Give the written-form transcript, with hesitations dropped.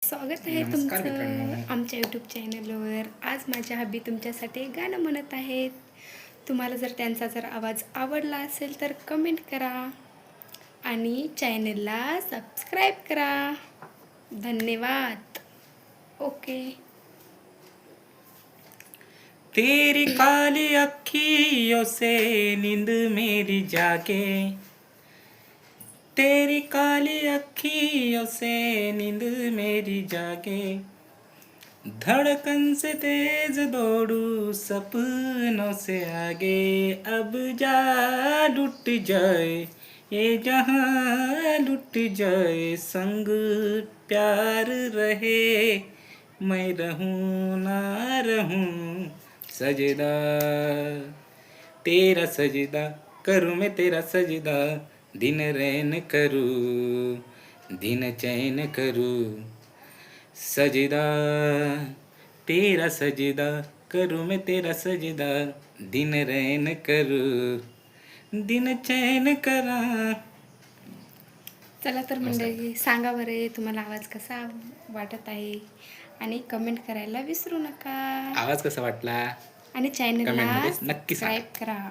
स्वागत आहे नमस्कार तुमचं मित्रांनो. आमच्या यूट्यूब चॅनलवर. आज माझ्या हबी तुमच्यासाठी गाणं म्हणत आहेत. तुम्हाला जर त्यांचा आवाज आवडला असेल तर कमेंट करा आणि चॅनलला सबस्क्राईब करा. धन्यवाद. ओके. तेरी काली अखियों से नींद मेरी जागे, तेरी काली अखियों से नींद मेरी जागे, धड़कन से तेज दौड़ू सपनों से आगे, अब जा लुट जाए ये जहां लुट जाए, संग प्यार रहे मैं रहूं ना रहूं, सजदा तेरा सजदा करूं मैं तेरा सजदा, दिन रैन करूं दिन चैन करूं, सजदा तेरा सजदा करूं मैं तेरा सजदा, दिन रैन करूं दिन चैन करा. चला तर मंडळी, सांगा बरे तुम्हाला आवाज कसा वाटत आहे आणि कमेंट करायला विसरू नका आवाज कसा वाटला आणि चॅनलला कमेंटमध्ये नक्की सांगा. सबस्क्राईब करा.